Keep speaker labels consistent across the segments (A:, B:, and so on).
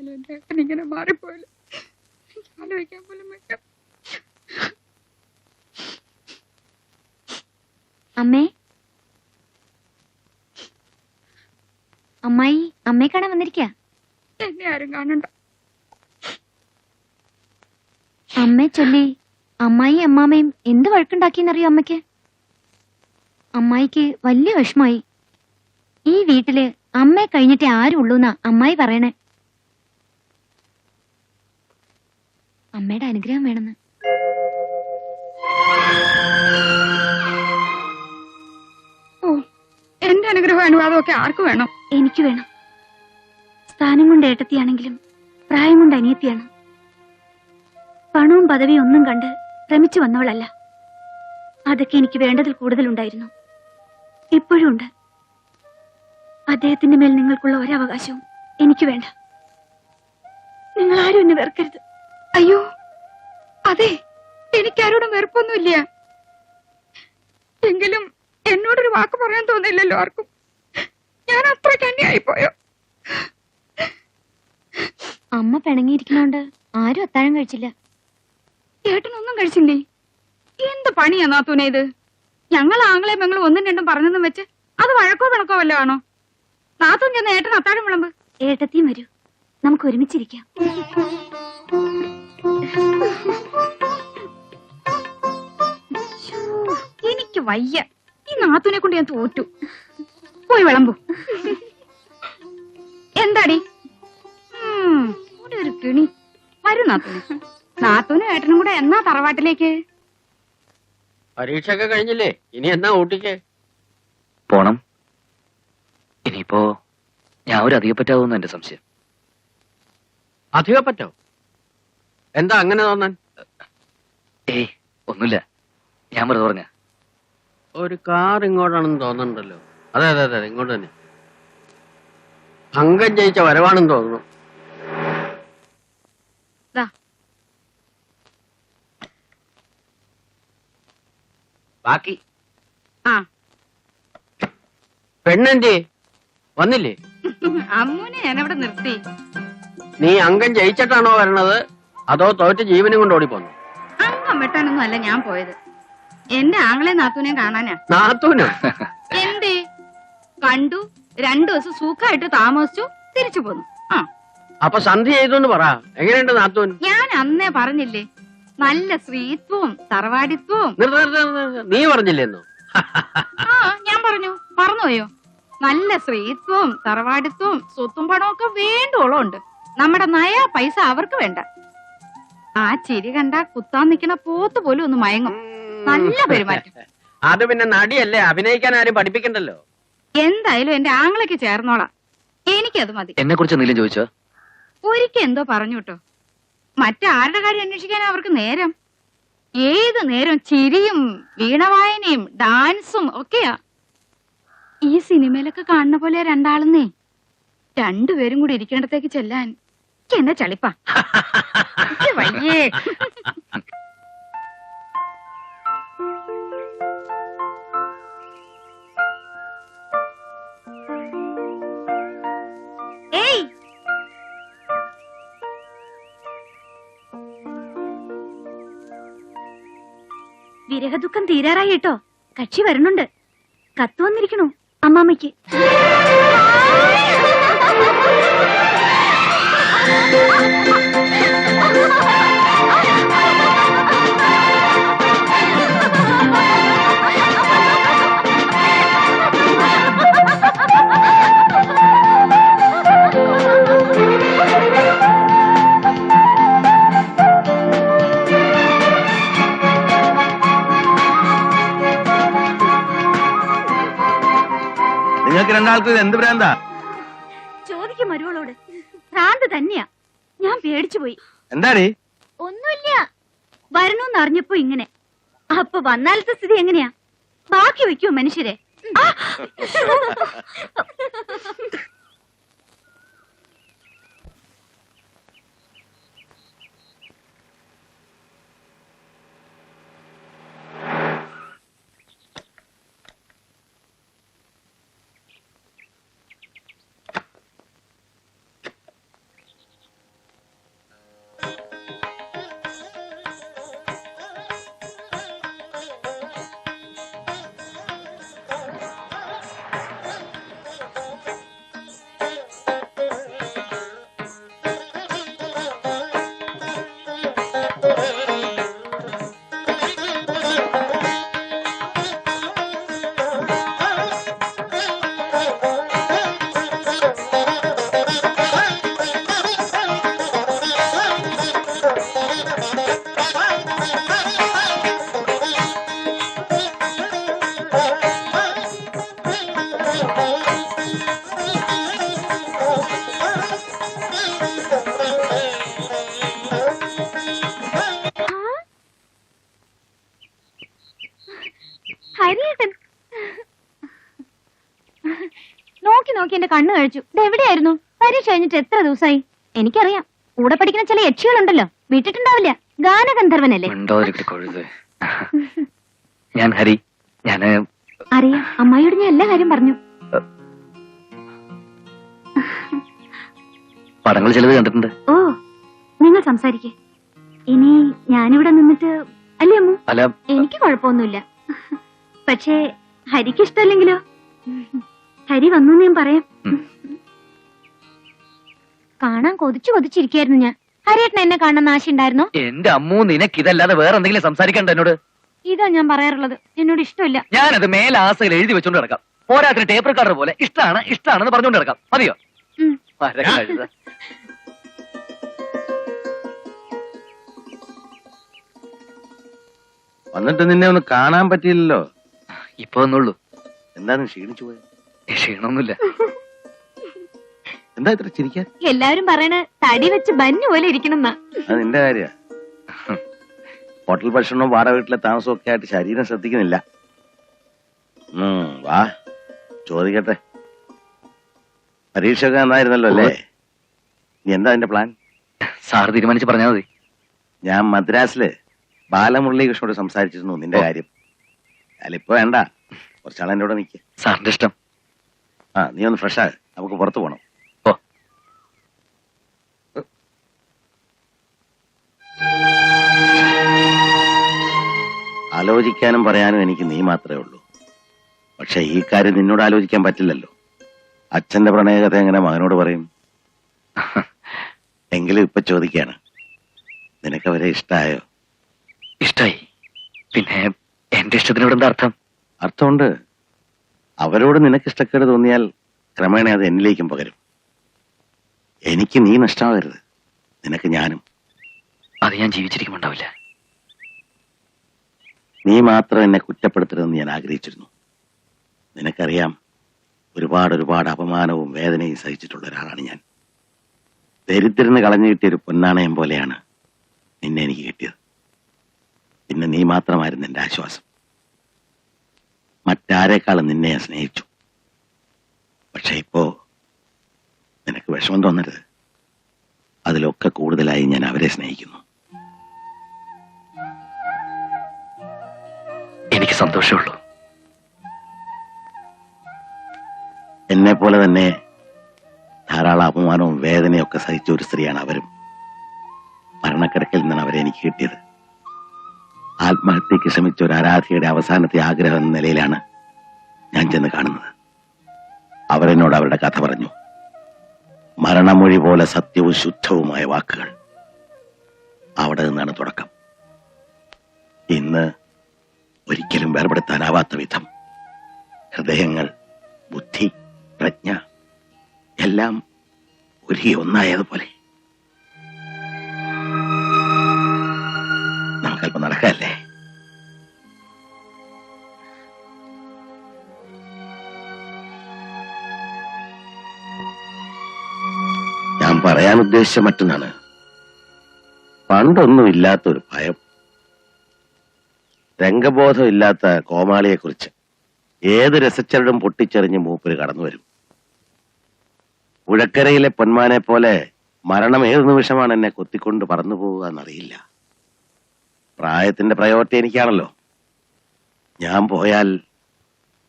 A: എന്നാലും എന്റെ ഏട്ടൻ ഇങ്ങനെ മാറിപ്പോയല്ലോ, ആലോചിക്കാൻ പോലും പറ്റാം.
B: അമ്മേ, അമ്മായി അമ്മയെ കാണാൻ വന്നിരിക്ക.
A: എന്നെ ആരും കാണണ്ട.
B: അമ്മയെ ചൊല്ലി അമ്മായി അമ്മാമ്മയും എന്ത് വഴക്കുണ്ടാക്കിയെന്നറിയോ അമ്മയ്ക്ക്? അമ്മായിക്ക് വലിയ വിഷമായി. ഈ വീട്ടില് അമ്മയെ കഴിഞ്ഞിട്ടേ ആരും ഉള്ളൂന്നാ അമ്മായി പറയണേ. അമ്മയുടെ അനുഗ്രഹം വേണമെന്ന്.
A: ഓ, എന്റെ അനുഗ്രഹം അനുവാദമൊക്കെ ആർക്ക് വേണം?
B: എനിക്ക് വേണം. സ്ഥാനം കൊണ്ട് ഏട്ടത്തിയാണെങ്കിലും പ്രായം കൊണ്ട് അനിയത്തിയാണ്. പണവും പദവിയും ഒന്നും കണ്ട് ശ്രമിച്ചു വന്നവളല്ല. അതൊക്കെ എനിക്ക് വേണ്ടതിൽ കൂടുതലുണ്ടായിരുന്നു, ഇപ്പോഴും ഉണ്ട്. അദ്ദേഹത്തിന്റെ മേൽ നിങ്ങൾക്കുള്ള ഒരവകാശവും എനിക്ക് വേണ്ട. നിങ്ങൾ ആരും എന്നെ വെറുക്കരുത്.
A: അയ്യോ, അതെ, എനിക്കാരോടും വെറുപ്പൊന്നുമില്ല. എങ്കിലും എന്നോടൊരു വാക്ക് പറയാൻ തോന്നില്ലല്ലോ ആർക്കും. ഞാൻ അത്ര കന്യായിപ്പോയോ?
B: അമ്മ പിണങ്ങിയിരിക്കുന്നോണ്ട് ആരും അത്താഴം കഴിച്ചില്ല.
A: ഏട്ടനൊന്നും കഴിച്ചില്ലേ? എന്ത് പണിയാ നാത്തൂനെ ഇത്? ഞങ്ങൾ ആങ്ങളെ പെങ്ങളും ഒന്നും രണ്ടും പറഞ്ഞെന്നും വെച്ച് അത് വഴക്കോ പിണക്കോ വല്ലോ ആണോ? നാത്തൂൻ ചെന്ന് ഏട്ടൻ അത്താഴം വിളമ്പ്.
B: ഏട്ടത്തിയും വരൂ, നമുക്ക് ഒരുമിച്ചിരിക്കാം.
A: എനിക്ക് വയ്യ, ഈ നാത്തൂനെ കൊണ്ട് ഞാൻ തോറ്റു. പോയി വിളമ്പു. എന്താടി ഒരു കിണി? വരും നാത്തൂന്. നാത്തൂനും ഏട്ടനും കൂടെ എന്നാ തറവാട്ടിലേക്ക്?
C: പരീക്ഷയൊക്കെ കഴിഞ്ഞില്ലേ? ഇനി എന്നാ ഊട്ടിക്ക്
D: പോണം. ഇനിയിപ്പോ ഞാൻ ഒരു അധികപ്പറ്റാവൂന്ന് എന്റെ സംശയം.
C: അധികപ്പറ്റോ? എന്താ അങ്ങനെ തോന്നാൻ?
D: ഏയ് ഒന്നുമില്ല, ഞാൻ വെറുതെ പറഞ്ഞ.
C: ഒരു കാർ ഇങ്ങോട്ടാണെന്ന് തോന്നുന്നുണ്ടല്ലോ. അതെ അതെ അതെ, ഇങ്ങോട്ട് തന്നെ. അംഗം ജയിച്ച വരവാണെന്ന് തോന്നുന്നു. ബാക്കി പെണ്ണെന്തേ വന്നില്ലേ?
A: അമ്മൂനെ ഞാനവിടെ നിർത്തി.
C: നീ അംഗം ജയിച്ചിട്ടാണോ വരണത്, അതോ തോറ്റ് ജീവനും കൊണ്ട് ഓടിപ്പോന്നു?
A: അംഗം വെട്ടാനൊന്നും അല്ല ഞാൻ പോയത്. എന്റെ ആങ്ങളെ നാത്തൂനെ കാണാനാ.
C: നാത്തൂനോ?
A: എന്തേ? കണ്ടു, 2 ദിവസം സുഖമായിട്ട് താമസിച്ചു, തിരിച്ചു പോന്നു.
C: അപ്പൊ സന്ധി ചെയ്തു പറ. എങ്ങനെയുണ്ട് നാത്തൂൻ?
A: ഞാൻ അന്നേ പറഞ്ഞില്ലേ, നല്ല സ്ത്രീത്വവും തറവാടിത്വവും.
C: നീ പറഞ്ഞില്ലേന്നോ?
A: ഞാൻ പറഞ്ഞു. പറഞ്ഞോയോ? നല്ല സ്ത്രീത്വവും തറവാടിത്വവും സ്വത്തും പണവും ഒക്കെ വേണ്ടോളം ഉണ്ട്. നമ്മുടെ നയാ പൈസ അവർക്ക് വേണ്ട. ആ ചിരി കണ്ട കുത്താൻ നിൽക്കുന്ന പോത്ത് പോലും ഒന്ന് മയങ്ങും. നല്ല പെരുമാറ്റം.
C: അത് പിന്നെ നടിയല്ലേ, അഭിനയിക്കാൻ ആരും പഠിപ്പിക്കണ്ടല്ലോ.
A: എന്തായാലും എന്റെ ആങ്ങളയ്ക്ക് ചേർന്നോളാം, എനിക്കത് മതി.
D: എന്നെ കുറിച്ച് എന്തെങ്കിലും ചോദിച്ചോ?
A: ഒരിക്കൽ എന്തോ പറഞ്ഞു കേട്ടോ. മറ്റാരുടെ കാര്യം അന്വേഷിക്കാൻ അവർക്ക് നേരം? ഏത് നേരം ചിരിയും വീണവായനയും ഡാൻസും ഒക്കെയാ. ഈ സിനിമയിലൊക്കെ കാണുന്ന പോലെ രണ്ടാളെന്നേ. 2 പേരും കൂടി ഇരിക്കേണ്ടത്തേക്ക് ചെല്ലാൻ എന്നെ ചളിപ്പാ. വയ്യേ. ഏയ്,
B: വിരഹദുഃഖം തീരാറായി കേട്ടോ. കക്ഷി വരണുണ്ട്. കത്ത് വന്നിരിക്കണു അമ്മാമ്മയ്ക്ക്.
E: നിങ്ങൾക്ക് രണ്ടാൾക്ക് എന്ത് ഭ്രാന്താ?
B: ചോദിക്കും മരുവളോട്. ഭ്രാന്ത് തന്നെയാ. ഞാൻ പേടിച്ചു പോയി.
E: എന്താടി?
B: ഒന്നുമില്ല, വരണോന്ന് അറിഞ്ഞപ്പോ ഇങ്ങനെ. അപ്പൊ വന്നാലത്തെ സ്ഥിതി എങ്ങനെയാ? ബാക്കി വെക്കോ മനുഷ്യരെ? ഹരിയേട്ടൻ നോക്കി നോക്കി എന്റെ കണ്ണ് കഴിച്ചു. ഇതെവിടെയായിരുന്നു? പരീക്ഷ കഴിഞ്ഞിട്ട് എത്ര ദിവസമായി? എനിക്കറിയാം, കൂടെ പഠിക്കുന്ന ചില യക്ഷികളുണ്ടല്ലോ, വിട്ടിട്ടുണ്ടാവില്ല. ഗാനഗന്ധർവനല്ലേ?
D: ഞാൻ ഹരി. ഞാന്
B: അറിയാം, അമ്മായിയോട് ഞാൻ എല്ലാ കാര്യം പറഞ്ഞു.
D: പടങ്ങൾ ചിലത് കണ്ടിട്ടുണ്ട്.
B: ഓ, നിങ്ങൾ സംസാരിക്കേ. ഇനി ഞാനിവിടെ നിന്നിട്ട് അല്ലേ അമ്മു?
D: അല്ല,
B: എനിക്ക് കുഴപ്പമൊന്നുമില്ല. പക്ഷേ ഹരിക്ക് ഇഷ്ടമല്ലെങ്കിലോ? ഹരി വന്നു ഞാൻ പറയാം. കാണാൻ കൊതിച്ചിരിക്കായിരുന്നു ഞാൻ. ഹരിയേട്ടൻ എന്നെ കാണാൻ ആശ ഉണ്ടായിരുന്നോ?
D: എന്റെ അമ്മു, നിനക്ക് ഇതല്ലാതെ വേറെ എന്തെങ്കിലും സംസാരിക്കണ്ട എന്നോട്?
B: ഇതാ ഞാൻ പറയാറുള്ളത്, എന്നോട് ഇഷ്ടമില്ല.
D: ഞാനത് മേലാസയിൽ എഴുതി വെച്ചോണ്ട് കിടക്കാം. പോരാത്തിന് ടേപ്പ് റെക്കോർഡർ പോലെ ഇഷ്ടാണെന്ന് പറഞ്ഞോണ്ട് കിടക്കാം. മതിയോ?
E: വന്നിട്ട് നിന്നെ ഒന്ന് കാണാൻ പറ്റിയില്ലല്ലോ.
D: ഇപ്പൊ ഒന്നുള്ളൂ.
E: എന്താന്ന് ക്ഷീണിച്ചു പോയത്?
D: ക്ഷീണമൊന്നുമില്ല.
E: എന്താ ഇത്ര ചിരിക്കാൻ?
B: എല്ലാവരും പറയണ തടി വെച്ച് ബന്നു പോലെ ഇരിക്കണമെന്നാ.
E: അത് നിന്റെ കാര്യ. ഹോട്ടൽ ഭക്ഷണവും വാടക വീട്ടിലെ താമസവും ഒക്കെ ആയിട്ട് ശരീരം ശ്രദ്ധിക്കുന്നില്ല. വാ ചോദിക്കട്ടെ. പരീക്ഷ ഒക്കെ നന്നായിരുന്നല്ലോ അല്ലേ? നീ എന്താ അതിന്റെ പ്ലാൻ?
D: സാർ തീരുമാനിച്ച് പറഞ്ഞാൽ മതി.
E: ഞാൻ മദ്രാസില് ബാലമുരളീകൃഷ്ണനോട് സംസാരിച്ചിരുന്നു നിന്റെ കാര്യം. അല്ലിപ്പോ വേണ്ട, കുറച്ചാൾ എന്റെ കൂടെ നിൽക്കുക.
D: സാറിന്റെ ഇഷ്ടം.
E: നീ ഒന്ന് ഫ്രഷാ, നമുക്ക് പുറത്തു പോണം.
D: ഓ,
E: ആലോചിക്കാനും പറയാനും എനിക്ക് നീ മാത്രമേ ഉള്ളൂ. പക്ഷെ ഈ കാര്യം നിന്നോട് ആലോചിക്കാൻ പറ്റില്ലല്ലോ. അച്ഛന്റെ പ്രണയകഥ എങ്ങനെ മകനോട് പറയും? എങ്കിലും ഇപ്പൊ ചോദിക്കാണ്, നിനക്ക് അവരെ ഇഷ്ടായോ?
D: ഇഷ്ടായി. പിന്നെ എന്റെ ഇഷ്ടത്തിനോട് എന്താ അർത്ഥം?
E: അർത്ഥമുണ്ട്. അവരോട് നിനക്ക് ഇഷ്ടക്കേട് തോന്നിയാൽ ക്രമേണ അത് എന്നിലേക്കും പകരും. എനിക്ക് നീ നഷ്ടമാകരുത്, നിനക്ക് ഞാനും.
D: അത് ഞാൻ ജീവിച്ചിരിക്കുമുണ്ടാവില്ല.
E: നീ മാത്രം എന്നെ കുറ്റപ്പെടുത്തരുതെന്ന് ഞാൻ ആഗ്രഹിച്ചിരുന്നു. നിനക്കറിയാം, ഒരുപാട് അപമാനവും വേദനയും സഹിച്ചിട്ടുള്ള ഒരാളാണ് ഞാൻ. ദരിദ്രന് കളഞ്ഞു കിട്ടിയൊരു പൊന്നാണയം പോലെയാണ് നിന്നെ എനിക്ക് കിട്ടിയത്. പിന്നെ നീ മാത്രമായിരുന്നു എന്റെ ആശ്വാസം. മറ്റാരേക്കാളും നിന്നെ ഞാൻ സ്നേഹിച്ചു. പക്ഷെ ഇപ്പോ നിനക്ക് വിഷമം തോന്നരുത്. അതിലൊക്കെ കൂടുതലായി ഞാൻ അവരെ സ്നേഹിക്കുന്നു.
D: എനിക്ക് സന്തോഷമുള്ളൂ.
E: എന്നെ പോലെ തന്നെ ധാരാളം അപമാനവും വേദനയൊക്കെ സഹിച്ച ഒരു സ്ത്രീയാണ് അവരും. മരണക്കിടക്കിൽ നിന്നാണ് അവരെ എനിക്ക് കിട്ടിയത്. ആത്മഹത്യക്ക് ശ്രമിച്ച ഒരു ആരാധികയുടെ അവസാനത്തെ ആഗ്രഹം എന്ന നിലയിലാണ് ഞാൻ ചെന്ന് കാണുന്നത്. അവരെന്നോട് അവരുടെ കഥ പറഞ്ഞു. മരണമൊഴി പോലെ സത്യവും ശുദ്ധവുമായ വാക്കുകൾ. അവിടെ നിന്നാണ് തുടക്കം. ഇന്ന് ഒരിക്കലും വേർപെടുത്താനാവാത്ത വിധം ഹൃദയങ്ങൾ, ബുദ്ധി, പ്രജ്ഞ എല്ലാം ഒരുങ്ങി ഒന്നായതുപോലെ. നമുക്കല്പം നടക്കല്ലേ? ഞാൻ പറയാൻ ഉദ്ദേശിച്ച മറ്റൊന്നാണ്. പണ്ടൊന്നും ഇല്ലാത്തൊരു ഭയം, രംഗബോധം ഇല്ലാത്ത കോമാളിയെക്കുറിച്ച് ഏത് രസച്ചരടും പൊട്ടിച്ചെറിഞ്ഞ് മൂപ്പര് കടന്നു വരും. പുഴക്കരയിലെ പൊന്മാനെ പോലെ മരണം ഏത് നിമിഷമാണ് എന്നെ കൊത്തിക്കൊണ്ട് പറന്നു പോവുക എന്നറിയില്ല. പ്രായത്തിന്റെ പ്രയോറിറ്റി എനിക്കാണല്ലോ. ഞാൻ പോയാൽ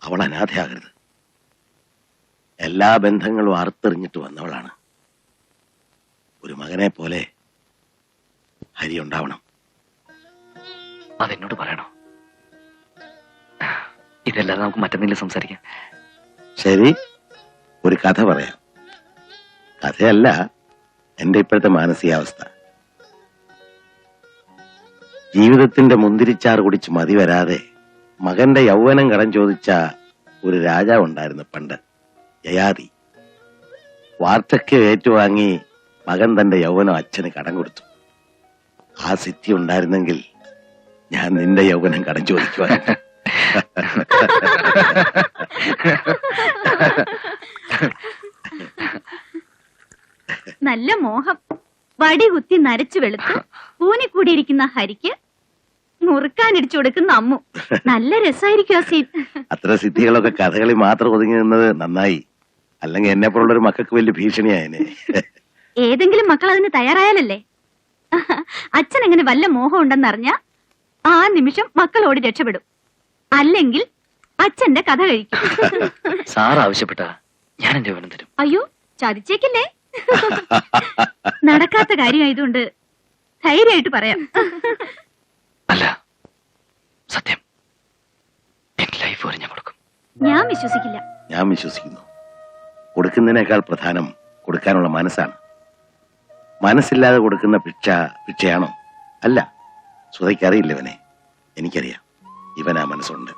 E: അവൾ അനാഥയാകരുത്. എല്ലാ ബന്ധങ്ങളും അറുത്തെറിഞ്ഞിട്ട് വന്നവളാണ്. ഒരു മകനെ പോലെ ഹരി ഉണ്ടാവണം.
D: അതെന്നോട് പറയണോ? ഇതല്ലാതെ നമുക്ക് മറ്റെന്തെങ്കിലും സംസാരിക്കാം.
E: ശരി, ഒരു കഥ പറയാം. കഥയല്ല, എന്റെ ഇപ്പോഴത്തെ മാനസികാവസ്ഥ. ജീവിതത്തിന്റെ മുന്തിരിച്ചാറ് കുടിച്ച് മതി വരാതെ മകന്റെ യൗവനം കടം ചോദിച്ച ഒരു രാജാവ് ഉണ്ടായിരുന്നു പണ്ട്, യയാതി. വാർദ്ധക്യം ഏറ്റുവാങ്ങി മകൻ തന്റെ യൗവനം അച്ഛന് കടം കൊടുത്തു. ആ സിദ്ധി ഉണ്ടായിരുന്നെങ്കിൽ ഞാൻ നിന്റെ യൗവനം കടം ചോദിക്കുവാൻ.
B: നല്ല മോഹം. വടി കുത്തി നരച്ചു വെളുത്തു കൂനിക്കൂടിയിരിക്കുന്ന ഹരിക്ക് മുറുക്കാനിടിച്ചു കൊടുക്കുന്ന അമ്മു. നല്ല രസമായിരിക്കും ആ സീൻ.
E: അത്ര സിദ്ധികളൊക്കെ കഥകളിൽ മാത്രം ഒതുങ്ങി നിന്നത് നന്നായി. അല്ലെങ്കിൽ എന്നെ പോലുള്ളൊരു മക്കൾക്ക് വലിയ ഭീഷണിയായനെ.
B: ഏതെങ്കിലും മക്കൾ അതിന് തയ്യാറായാലല്ലേ. അച്ഛൻ എങ്ങനെ വല്ല മോഹം ഉണ്ടെന്നറിഞ്ഞ ആ നിമിഷം മക്കളോട് രക്ഷപ്പെടും. അല്ലെങ്കിൽ അച്ഛന്റെ കഥ കഴിക്കും.
D: സാർ ആവശ്യപ്പെട്ട ഞാൻ എന്റെ യൗവനം തരും.
B: അയ്യോ, ചതിച്ചേക്കില്ലേ. നടക്കാത്ത കാര്യമായതുകൊണ്ട് ധൈര്യമായിട്ട് പറയാം.
D: അല്ല, സത്യം, എന്റെ ലൈഫ് വരെ ഞാൻ കൊടുക്കും.
B: ഞാൻ വിശ്വസിക്കില്ല.
E: ഞാൻ വിശ്വസിക്കുന്നു. കൊടുക്കുന്നതിനേക്കാൾ പ്രധാനം കൊടുക്കാനുള്ള മനസ്സാണ്. മനസ്സില്ലാതെ കൊടുക്കുന്ന ഭിക്ഷയാണോ? അല്ല. സുധയ്ക്കറിയില്ല ഇവനെ. എനിക്കറിയാം. ഇവനാ മനസ്സുണ്ട്.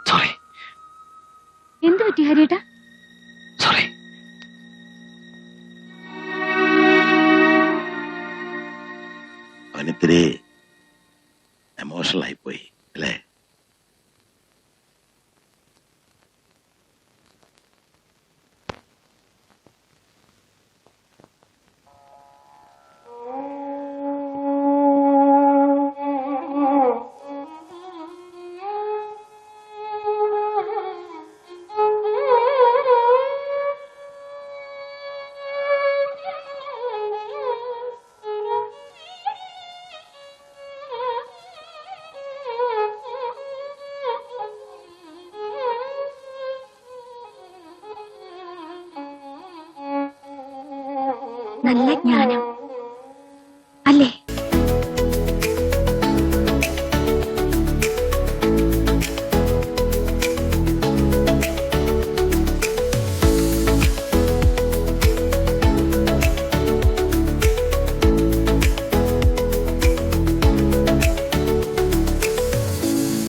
D: സോറി.
B: എന്ത് പറ്റി ഹരിയേട്ടാ?
D: സോറി.
E: അവനിത്തിരി എമോഷണൽ ആയിപ്പോയി അല്ലേ?
B: നല്ല ജ്ഞാനം.